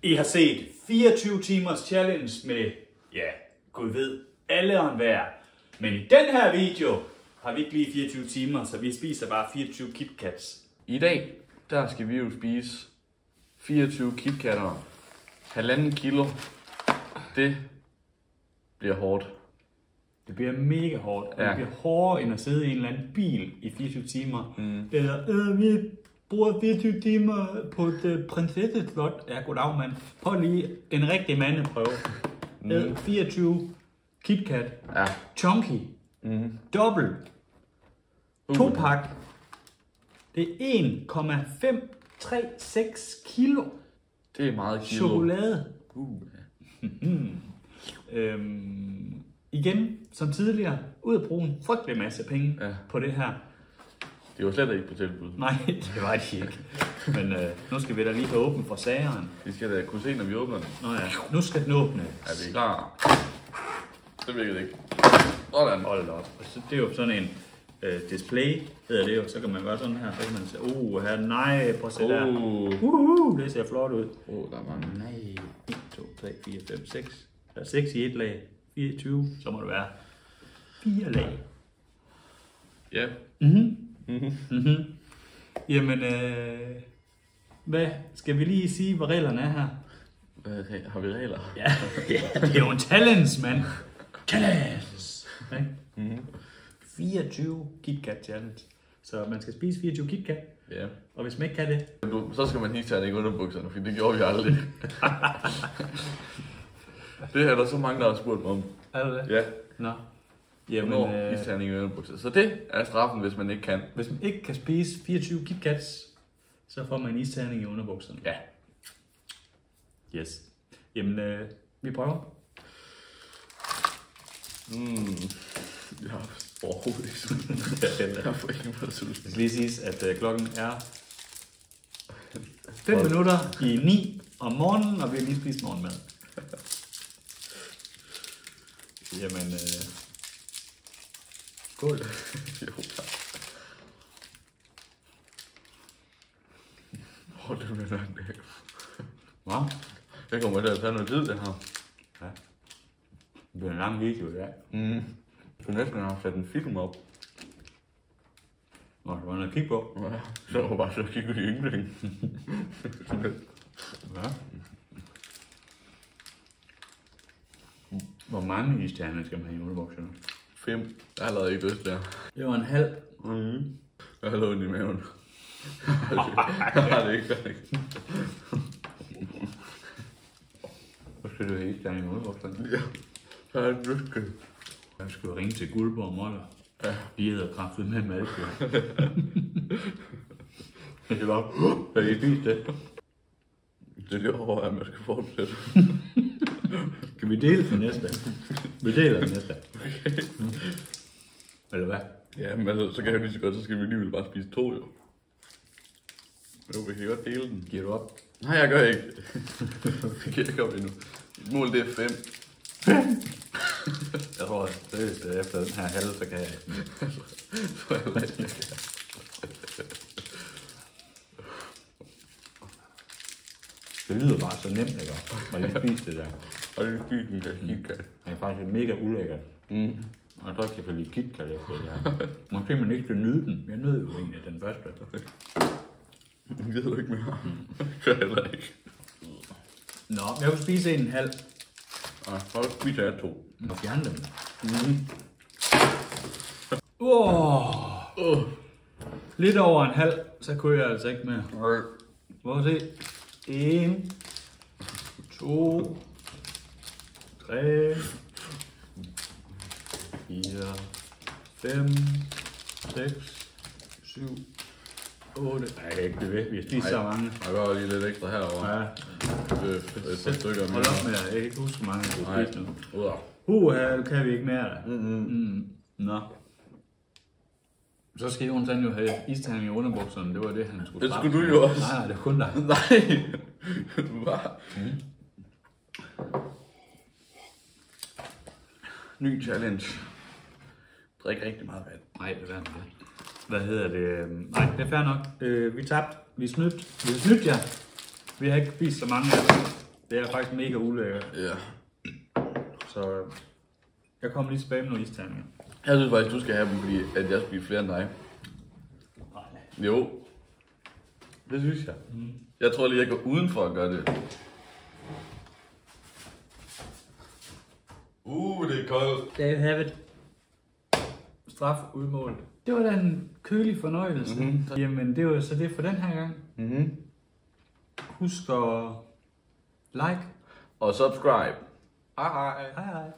I har set 24 timers challenge med, ja, Gud ved, alle og enhver. Men i den her video har vi ikke lige 24 timer, så vi spiser bare 24 KitKats. I dag, der skal vi jo spise 24 KitKatter. 1,5 kilo. Det bliver hårdt. Det bliver mega hårdt. Ja. Det bliver hårdere end at sidde i en eller anden bil i 24 timer. Eller, vi bruger 24 timer på et prinsesseslot. Ja, goddag mand. Prøv lige en rigtig mandeprøve. 24 KitKat. Ja. Chunky. Dobbelt. 2-pak. Det er 1,536 kilo. Det er meget kilo. Chokolade. Igen, som tidligere, ud at bruge en frygtelig masse penge på det her. Det var slet ikke på tilbud. Nej, det var det ikke. Men nu skal vi da lige have åbent for sageren. Vi skal da kunne se, når vi åbner den. Nå ja, nu skal den åbne. Er vi klar? Det virkede ikke. Sådan. Hold op. Så det er jo sådan en display, hedder det jo. Så kan man gøre sådan her, så kan man sige, her, nej, prøv at se der. Det ser flot ud. Der er mange. Nej, 1, 2, 3, 4, 5, 6. Der er 6 i et lag. 24, så må det være 4 lag. Ja. Jamen, hvad skal vi lige sige, hvad reglerne er her? Har vi regler? Ja, det er jo en challenge, mand. Challenge! Okay? 24 KitKat challenge. Så man skal spise 24 KitKat. Ja. Og hvis man ikke kan det... Så skal man ikke tage det i underbukserne, for det gjorde vi aldrig. Det er der så mange, der har spurgt mig om. Er det det? Ja. Nå. Jamen, isterning i underbukser. Så det er straffen, hvis man ikke kan. Hvis man ikke kan spise 24 KitKats, så får man en isterning i underbukserne. Ja. Yes. Jamen, vi prøver. Jeg har overhovedet ikke sådan. Jeg får ikke noget sulten. Det skal lige siges, at klokken er 5 minutter i 9 om morgenen, og vi har lige spist morgenmad. Jamen, skål. Jo, tak. Det bliver nok det. Hvad? Det kommer til at tage noget tid, det her. Ja. Det bliver en lang video i dag. Du næsten har sat en film op. Nå, du var noget at kigge på. Ja, så var bare så at kigge i ingenting. Ja. Hvor mange isterninger skal man have i underbukserne? 5. Jeg har allerede ikke lyst der. Det var en halv. Jeg har ondt i maven. Jeg har det ikke. Så skal du have isterninger i underbukserne. Ja, jeg har ikke lyst til. Jeg skal ringe til Guldborg Moller. Ja. De hedder kraftet med madkød. Det var, hvad I spiste det? Det er det over, at man skal fortsætte. Kan vi dele den næste? Vi deler den næste. Eller hvad? Ja, men altså, så kan jeg lige så godt, så skal vi alligevel bare spise 2, jo. Jo, vi kan godt dele den. Giver du op? Nej, jeg gør ikke. Det kan jeg ikke op endnu. Mit mål, det er 5. 5? Jeg tror, seriøst, efter den her halve, så kan jeg ikke. Så er jeg ikke. Det lyder bare så nemt, ikke? Og lige spise det der. Og det er spise en KitKat. Det er faktisk mega ulækkert. Og så kan jeg lide KitKat efter det her. Måske man ikke skal nyde den. Jeg nød jo egentlig den første. Det ved du ikke mere. Det gør jeg heller ikke. Nå, jeg vil spise en halv. Og så spiser jeg 2. Og fjerne dem. Lidt over en halv, så kunne jeg altså ikke mere. Prøv at se. 1, 2, 3, 4, 5, 6, 7, 8. Nej, jeg kan ikke blive ved. Vi har spist så mange. Jeg går lige lidt ekstra herovre. Ja. Et par stykker mere. Hold op med det. Jeg kan ikke huske, hvor mange jeg har spist nu. Uda. Nu kan vi ikke mere da. Nå. Så skal Jonas jo have isterning i underbukserne. Det var det, han skulle. Det skulle du jo også. Nej, det er kun dig. Nej. Hvad? Ny challenge. Drik rigtig meget vand. Nej, det er det. Hvad hedder det? Nej, det er fair nok. Vi tabte. Vi har snydt jer. Vi har ikke spist så mange af dem. Det er faktisk mega ulækkert. Ja. Så jeg kommer lige tilbage med nogle isterninger. Jeg synes faktisk, du skal have dem, fordi at jeg spiser flere end dig. Nej. Jo. Det synes jeg. Jeg tror lige, jeg går udenfor at gøre det. Det er koldt. There you have it. Straf udmålt. Det var da en kølig fornøjelse. Jamen, det var så det for den her gang. Husk at like Og subscribe. Hej hej.